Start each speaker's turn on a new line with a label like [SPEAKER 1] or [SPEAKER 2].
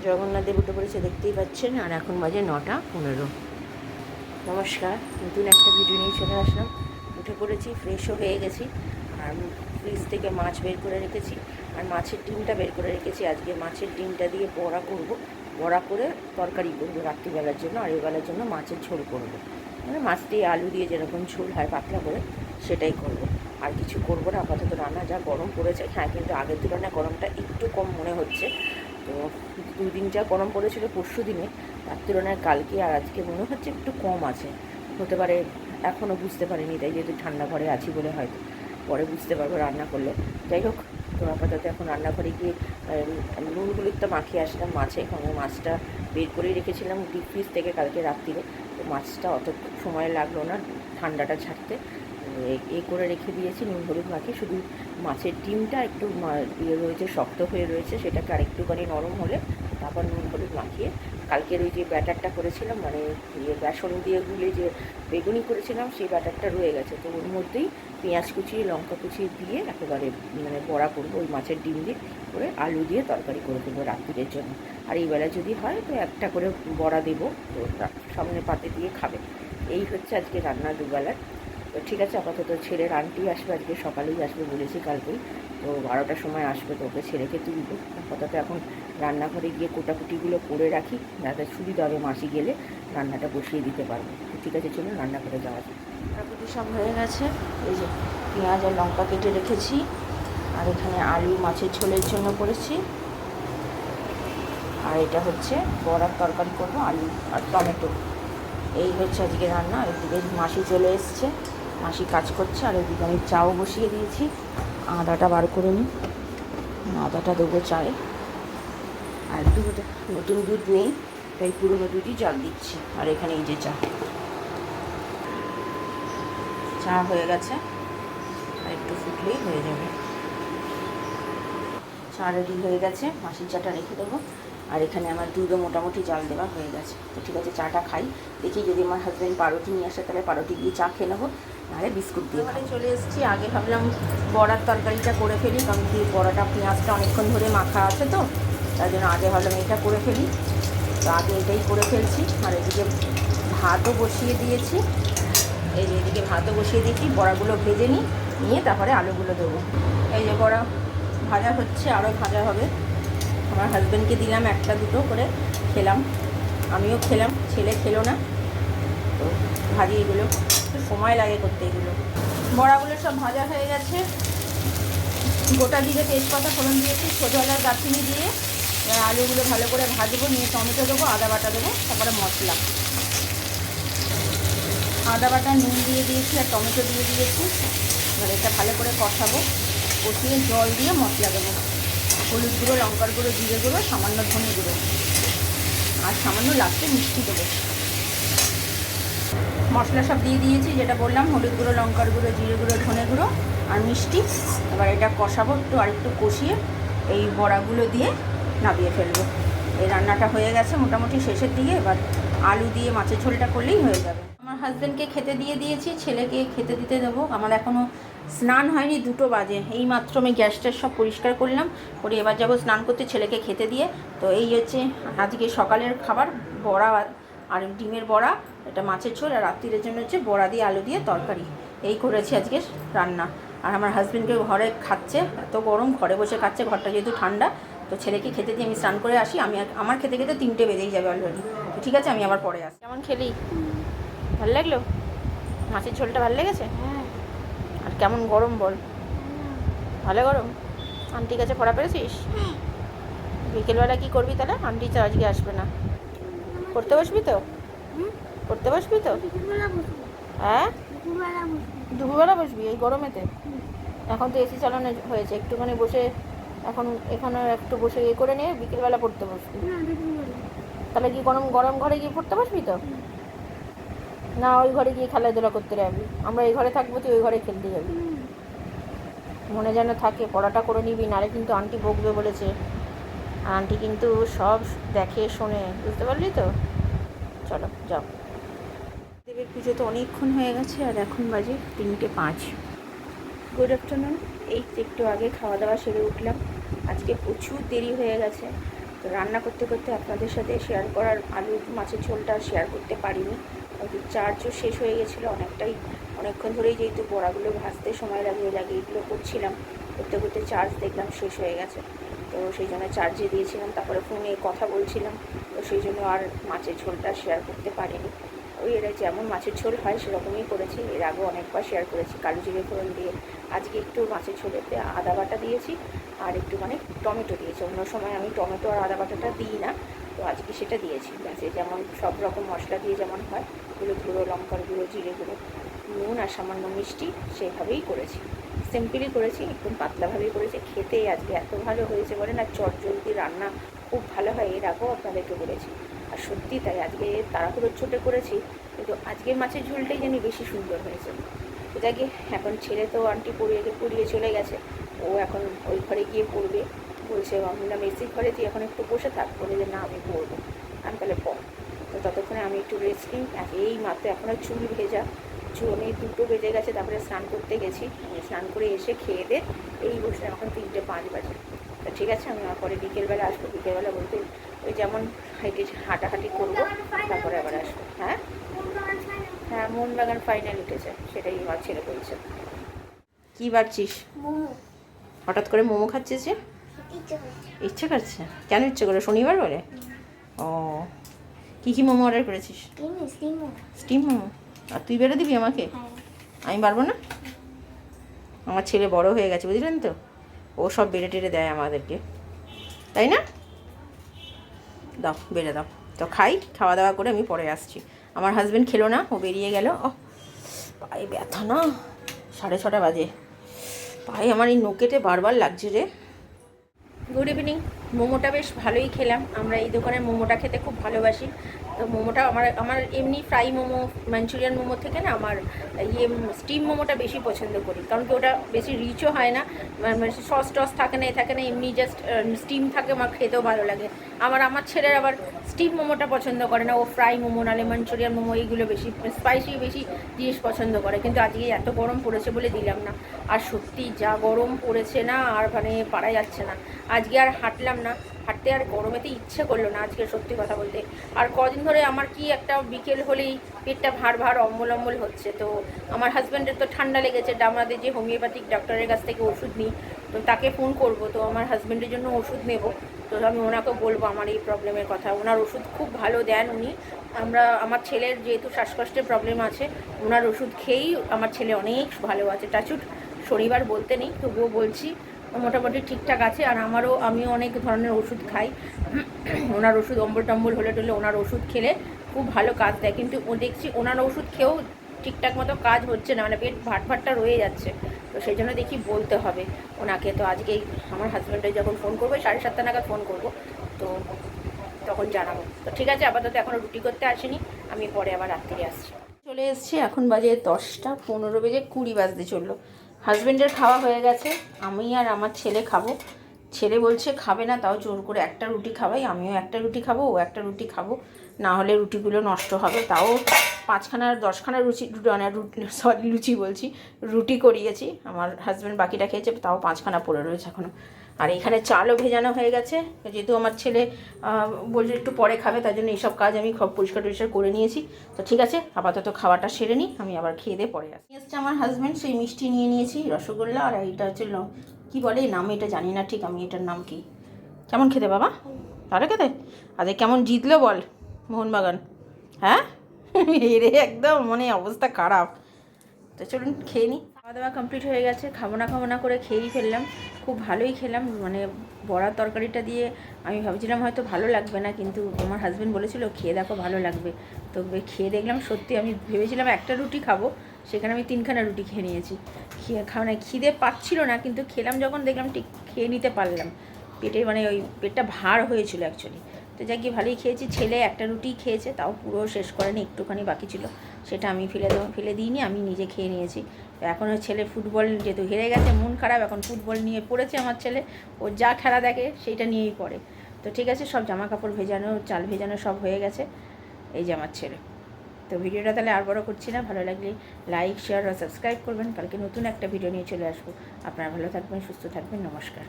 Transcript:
[SPEAKER 1] জগন্নাথ দেব উঠে পড়েছে, দেখতেই পাচ্ছেন। আর এখন বাজে 9:15। নমস্কার, নতুন একটা ভিডিও নিয়ে চলে আসলাম। উঠে পড়েছি, ফ্রেশও হয়ে গেছি। আর ফ্রিজ থেকে মাছ বের করে রেখেছি, আর মাছের ডিমটা বের করে রেখেছি। আজকে মাছের ডিমটা দিয়ে বড়া করব, বড়া করে তরকারি করবো রাত্রিবেলার জন্য। আর এবেলার জন্য মাছের ঝোল করবো, মানে মাছ দিয়ে আলু দিয়ে যেরকম ঝোল হয় পাতলা করে, সেটাই করব। আর কিছু করবো না আপাতত। রান্না যা গরম পড়েছে, হ্যাঁ, কিন্তু আগের তুলনায় গরমটা একটু কম মনে হচ্ছে। তো 2 দিন যা গরম পড়েছিল পরশু দিনে, তার তুলনায় কালকে আর আজকে মনে হচ্ছে একটু কম আছে। হতে পারে এখনও বুঝতে পারিনি, তাই যেহেতু ঠান্ডা ঘরে আছি বলে হয়তো পরে বুঝতে পারবো রান্না করলে। যাই হোক, তো আপাতত এখন রান্নাঘরে গিয়ে নুন হলুদটা মাখিয়ে আসলাম মাছে। কারণ মাছটা বের করেই রেখেছিলাম ডিপ ফ্রিজ থেকে কালকে রাত্রিরে। তো মাছটা অত সময় লাগলো না ঠান্ডাটা ছাড়তে। করে রেখে দিয়েছি নুন হলুদ মাখিয়ে। শুধু মাছের ডিমটা একটু ইয়ে রয়েছে, শক্ত হয়ে রয়েছে, সেটাকে আরেকটুখানি নরম হলে তারপর নুন হলুদ মাখিয়ে কালকের ওই যে ব্যাটারটা করেছিলাম, মানে বেসন দিয়ে গুলে যে বেগুনি করেছিলাম, সেই ব্যাটারটা রয়ে গেছে। তো ওর মধ্যেই পেঁয়াজ কুচি লঙ্কা কুচি দিয়ে একেবারে মানে বড়া করবো ওই মাছের ডিম দিয়ে, করে আলু দিয়ে তরকারি করে দেবো রাত্রির জন্য। আর এই বেলা যদি হয় তো একটা করে বড়া দেবো, তো সামনে পাতে দিয়ে খাবে। এই হচ্ছে আজকে রান্না দুবেলার। তো ঠিক আছে, আপাতত ছেলের আন্টি আসবে, আজকে সকালেই আসবে বলেছি কালকেই। তো 12টার সময় আসবে, তো ওকে ছেলেকে তুলবো। আপাতত এখন রান্নাঘরে গিয়ে কোটাকুটিগুলো করে রাখি, যাতে সুবিধা হবে মাসি গেলে রান্নাটা বসিয়ে দিতে পারবো। তো ঠিক আছে, চলুন রান্নাঘরে যাওয়া যায়। কোটাকুটি সব হয়ে গেছে। এই যে পেঁয়াজ আর লঙ্কা কেটে রেখেছি, আর এখানে আলু মাছের ঝোলের জন্য করেছি। আর এটা হচ্ছে বড়ার তরকারি করবো, আলু আর টমেটো। এই হচ্ছে আজকে রান্না। এদিকে মাসি চলে এসছে, মাসি কাজ করছে। আর ওইদিকে আমি চাও বসিয়ে দিয়েছি। আদাটা বার করে নিই, আদাটা দেবো চায়ে। আর দুধটা, নতুন দুধ নেই তাই পুরোনো দুধই জাল দিচ্ছি। আর এখানে এই যে চা হয়ে গেছে, আর একটু ফুটলেই হয়ে যাবে। চা রেডি হয়ে গেছে, মাসির চাটা রেখে দেবো। আর এখানে আমার দুধও মোটামুটি জাল দেওয়া হয়ে গেছে। তো ঠিক আছে, চাটা খাই। দেখি যদি আমার হাজব্যান্ড পাউরুটি নিয়ে আসে তাহলে পাউরুটি দিয়ে চা খেয়ে নেবো, নাহলে বিস্কুট দিয়ে খাই। চলে এসেছি। আগে ভাবলাম বড়ার তরকারিটা করে ফেলি, কারণ কি বড়াটা পেঁয়াজটা অনেকক্ষণ ধরে মাখা আছে, তো তার জন্য আগে ভাবলাম এটা করে ফেলি। তো আগে এটাই করে ফেলছি। আর এদিকে ভাতও বসিয়ে দিয়েছি। এই যে এদিকে ভাতও বসিয়ে দিয়েছি, বড়াগুলো ভেজে নিয়ে তারপরে আলুগুলো দেবো। এই যে বড়া ভাজা হচ্ছে, আরও ভাজা হবে। আমার হাজব্যান্ডকে দিলাম একটা দুটো করে, খেলাম, আমিও খেলাম, ছেলে খেলো না। তো ভাজি এগুলো একটু সময় লাগে করতে। এগুলো বড়াগুলো সব ভাজা হয়ে গেছে। গোটা জিরে তেজপাতা ফোড়ন দিয়েছি, ছোটোবেলার দারচিনি দিয়ে আলুগুলো ভালো করে ভাজবো, নিয়ে টমেটো দেবো, আদা বাটা দেবো, তারপরে মশলা। আদা বাটা নুন দিয়ে দিয়েছি আর টমেটো দিয়ে দিয়েছি। এবার এটা ভালো করে কষাবো, কষিয়ে জল দিয়ে মশলা দেবো। হলুদ গুঁড়ো, লঙ্কার গুঁড়ো, জিরে গুঁড়ো, সামান্য ধনে গুঁড়ো, আর সামান্য লাস্টে মিষ্টি দেবো। মশলা সব দিয়ে দিয়েছি, যেটা বললাম, হলুদ গুঁড়ো, লঙ্কার গুঁড়ো, জিরে গুঁড়ো, ধনে গুঁড়ো আর মিষ্টি। এবার এটা কষাবো, আরেকটু কষিয়ে এই বড়াগুলো দিয়ে নামিয়ে ফেলবো। এই রান্নাটা হয়ে গেছে মোটামুটি শেষের দিকে। এবার আলু দিয়ে মাছের ঝোলটা করলেই হয়ে যাবে। আমার হাজব্যান্ডকে খেতে দিয়ে দিয়েছি, ছেলেকে খেতে দিতে দেবো। আমার এখনও স্নান হয়নি, 2টো বাজে। এই মাত্র আমি গ্যাসটা সব পরিষ্কার করলাম, করে এবার যাবো স্নান করতে ছেলেকে খেতে দিয়ে। তো এই হচ্ছে আজকে সকালের খাবার, বড়া আর ডিমের বড়া, এটা মাছের ঝোল। আর রাত্রির জন্য হচ্ছে বড়া দিয়ে আলু দিয়ে তরকারি। এই করেছি আজকে রান্না। আর আমার হাজব্যান্ডকে ঘরে খাচ্ছে, এত গরম, ঘরে বসে খাচ্ছে, ঘরটা যেহেতু ঠান্ডা। তো ছেলেকে খেতে দিয়ে আমি স্নান করে আসি। আমার খেতে খেতে 3টে বেজেই যাবে অলরেডি। তো ঠিক আছে, আমি আবার পরে আসি। কেমন খেলি? ভালো লাগলো? মাছের ঝোলটা ভালো লেগেছে? আর কেমন গরম বল? ভালো গরম? আন্টির কাছে পড়া পেরেছিস? বিকেলবেলা কি করবি তাহলে? আন্টি তো আজকে আসবে না। পড়তে বসবি তো? পড়তে বসবি তো? হ্যাঁ, দুপুরবেলা বসবি এই গরমেতে? এখন তো এসি চালানো হয়েছে, একটুখানি বসে, এখন এখানে একটু বসে ইয়ে করে নিয়ে বিকেলবেলা পড়তে বসবি। তাহলে কি গরম গরম ঘরে গিয়ে পড়তে বসবি তো? না, ওই ঘরে গিয়ে খেলাধুলা করতে যাবি? আমরা এই ঘরে থাকবো, তুই ওই ঘরে খেলতে যাবি। মনে যেন থাকে, পড়াটা করে নিবি, নাহলে কিন্তু আন্টি বকবে বলেছে। আন্টি কিন্তু সব দেখে শোনে, বুঝতে পারলি তো? চলো যাও। দেবের পুজো তো অনেকক্ষণ হয়ে গেছে, আর এখন বাজে 3টে 5। Good afternoon. এই একটু আগে খাওয়া দাওয়া সেরে উঠলাম। আজকে প্রচুর দেরি হয়ে গেছে। তো রান্না করতে করতে আপনাদের সাথে শেয়ার করার আলু মাছের ঝোলটা শেয়ার করতে পারিনি, চার্জও শেষ হয়ে গেছিলো অনেকক্ষণ ধরেই, যেহেতু বড়াগুলো ভাজতে সময় লাগে এগুলো করছিলাম, করতে করতে চার্জ দেখলাম শেষ হয়ে গেছে। তো সেই জন্য চার্জে দিয়েছিলাম, তারপরে ফোনে কথা বলছিলাম, তো সেই জন্য আর মাছের ঝোলটা শেয়ার করতে পারিনি। এরা যেমন মাছের ঝোল হয় সেরকমই করেছি, এর আগেও অনেকবার শেয়ার করেছি কালো জিরে ফোড়ন দিয়ে। আজকে একটু মাছের ঝোলেতে আদা বাটা দিয়েছি আর একটু টমেটো দিয়েছি। অন্য সময় আমি টমেটো আর আদা বাটাটা দিই না, তো আজকে সেটা দিয়েছি। ব্যাসে যেমন সব রকম মশলা দিয়ে যেমন হয়, হলুদ গুঁড়ো, লঙ্কার গুঁড়ো, জিরে গুঁড়ো, নুন আর সামান্য মিষ্টি, সেভাবেই করেছি। সিম্পলি করেছি, একদম পাতলাভাবেই করেছি। খেতে আজকে এত ভালো হয়েছে বলে না, চটজলদি রান্না খুব ভালো হয়, এর আগেও আপনাদেরকে বলেছি। আর সত্যি তাই, আজকে তাড়াহুড়োর ছোটে করেছি, কিন্তু আজকের মাছের ঝোলটাই জানি বেশি সুন্দর হয়েছে। এটাকে এখন ছেলে তো আন্টি পড়িয়ে চলে গেছে, ও এখন ওই ঘরে গিয়ে পড়বে। বলছে আমরা মেসির ঘরে তুই এখন একটু বসে থাক, বলে যে না আমি পড়বো। আমি তাহলে পড়। তো ততক্ষণে আমি একটু রেস্ট নিই। এই মাত্র এখনও চুল ভেজা, আমি 2টো বেজে গেছে, তারপরে স্নান করতে গেছি। স্নান করে এসে খেয়ে দে এই বসে, এখন 3টে 5 বাজে। তো ঠিক আছে, আমি পরে বিকেলবেলা আসবো। বিকেলবেলা বলতে ওই যেমন হাঁটাহাঁটি করবো, তারপরে আবার আসবো। হ্যাঁ হ্যাঁ, মোহনবাগান ফাইনাল উঠেছে, সেটাই আমার ছেলে বলছে। কী ভাবছিস? হঠাৎ করে মোমো খাচ্ছিস যে? ইচ্ছে করছে? কেন ইচ্ছে করে? শনিবার বলে? ও, কী মোমো অর্ডার করেছিস? স্টিম মোমো। আর তুই বেড়ে দিবি আমাকে? আমি পারবো না। আমার ছেলে বড় হয়ে গেছে, বুঝলেন তো, ও সব বেড়ে টেড়ে দেয় আমাদেরকে, তাই না? দাও, বেড়ে দাও। তো খাওয়া দাওয়া করে আমি পরে আসছি। আমার হাজব্যান্ড খেলো না, ও বেরিয়ে গেল। ও পায়ে ব্যথা না, 6:30 বাজে, পায়ে আমার এই নোকেটে বারবার লাগছে রে। Good evening. মোমোটা বেশ ভালোই খেলাম। আমরা এই দোকানের মোমোটা খেতে খুব ভালোবাসি। তো মোমোটা আমার এমনি ফ্রাই মোমো, মাঞ্চুরিয়ান মোমো থেকে না আমার স্টিম মোমোটা বেশি পছন্দ করি, কারণ কি ওটা বেশি রিচও হয় না, সস টস থাকে না, থাকে না, এমনি জাস্ট স্টিম থাকে, আমার খেতেও ভালো লাগে। আমার ছেলের আবার স্টিম মোমোটা পছন্দ করে না, ও ফ্রাই মোমো নাহলে মাঞ্চুরিয়ান মোমো এইগুলো বেশি স্পাইসি বেশি জিনিস পছন্দ করে। কিন্তু আজকে এত গরম পড়েছে বলে দিলাম না। আর সত্যি যা গরম পড়েছে না, আর পারা যাচ্ছে না। আজকে আর হাঁটলাম না, হাঁটতে আর গরমেতে ইচ্ছে করলো না আজকে, সত্যি কথা বলতে। আর কদিন ধরে আমার কি একটা বিকেল হলেই পেটটা ভার অম্বল হচ্ছে। তো আমার হাজব্যান্ডের তো ঠান্ডা লেগেছে, আমাদের যে হোমিওপ্যাথিক ডক্টরের কাছ থেকে ওষুধ নিই, তো তাকে ফোন করব, তো আমার হাজব্যান্ডের জন্য ওষুধ নেব। তো আমি ওনাকে বলবো আমার এই প্রবলেমের কথা। ওনার ওষুধ খুব ভালো দেন উনি। আমার ছেলের যেহেতু শ্বাসকষ্টের প্রবলেম আছে, ওনার ওষুধ খেয়েই আমার ছেলে অনেক ভালো আছে। টাচুট শনিবার বলতে নেই, তবুও বলছি মোটামুটি ঠিকঠাক আছে। আর আমিও অনেক ধরনের ওষুধ খাই, ওনার ওষুধ অম্বল টম্বল হলে টলে ওনার ওষুধ খেলে খুব ভালো কাজ দেয়। কিন্তু দেখছি ওনার ওষুধ খেয়েও ঠিকঠাক মতো কাজ হচ্ছে না, মানে পেট ভাটটা রয়ে যাচ্ছে। তো সেই জন্য দেখি বলতে হবে ওনাকে। তো আজকেই আমার হাজব্যান্ডের যখন ফোন করবো, 7:30 নাগাদ ফোন করবো, তো তখন জানাবো। তো ঠিক আছে, আপাতত এখনও রুটি করতে আসিনি, আমি পরে আবার রাত্রিরে আসছি। চলে এসেছি, এখন বাজে 10:15 বেজে 20 বাজতে চললো। হাজব্যান্ডের খাওয়া হয়ে গেছে, আমি আর আমার ছেলে খাবো। ছেলে বলছে খাবে না, তাও জোর করে একটা রুটি খাওয়াই। আমিও একটা রুটি খাবো, ও একটা রুটি খাবো, না হলে রুটিগুলো নষ্ট হবে। তাও 5খানা 10খানা লুচি বলছি, রুটি করিয়েছি। আমার হাজব্যান্ড বাকিটা খেয়েছে, তাও 5খানা পড়ে রয়েছে এখনও। আর এখানে চালও ভেজানো হয়ে গেছে, যেহেতু আমার ছেলে বলছে একটু পরে খাবে, তাই জন্য এইসব কাজ আমি পরিষ্কার করে নিয়েছি। তো ঠিক আছে, আপাতত খাওয়াটা সেরে নিই, আমি আবার খেয়ে দিয়ে পরে আসি। এসছে আমার হাজব্যান্ড, সেই মিষ্টি নিয়ে নিয়েছি, রসগোল্লা। আর এইটা হচ্ছে কী বলে নাম, এটা জানি না ঠিক আমি, এটার নাম কি। কেমন খেতে বাবা? ভালো খেতে? আজকে কেমন জিতলো বল মোহনবাগান? হ্যাঁ এরে একদম মানে অবস্থা খারাপ। তো চলুন খেয়ে নিই। খাওয়া দাওয়া কমপ্লিট হয়ে গেছে, খাবো না করে খেয়েই ফেললাম। খুব ভালোই খেলাম, মানে বড়ার তরকারিটা দিয়ে আমি ভাবছিলাম হয়তো ভালো লাগবে না, কিন্তু আমার হাজব্যান্ড বলেছিল খেয়ে দেখো ভালো লাগবে। তো খেয়ে দেখলাম সত্যি, আমি ভেবেছিলাম একটা রুটি খাবো, সেখানে আমি 3খানা রুটি খেয়ে নিয়েছি। খিদে পাচ্ছিল না, কিন্তু খেলাম যখন দেখলাম ঠিক খেয়ে নিতে পারলাম। মানে ওই পেটটা ভার হয়েছিল অ্যাকচুয়ালি। তো যাই কি ভালোই খেয়েছি। ছেলে একটা রুটি খেয়েছে, তাও পুরো শেষ করেনি, একটুখানি বাকি ছিল, সেটা আমি ফেলে দিইনি, আমি নিজে খেয়ে নিয়েছি। তো এখন ওই ছেলে ফুটবল, যেহেতু হেরে গেছে মন খারাপ, এখন ফুটবল নিয়ে পড়েছে আমার ছেলে। ও যা খেলা দেখে সেইটা নিয়েই পড়ে। তো ঠিক আছে, সব জামা কাপড় ভেজানো, চাল ভেজানো সব হয়ে গেছে। এই যে আমার ছেলে। তো ভিডিওটা তাহলে আর বড় করছি না, ভালো লাগলে লাইক, শেয়ার আর সাবস্ক্রাইব করবেন। কালকে নতুন একটা ভিডিও নিয়ে চলে আসবো। আপনারা ভালো থাকবেন, সুস্থ থাকবেন, নমস্কার।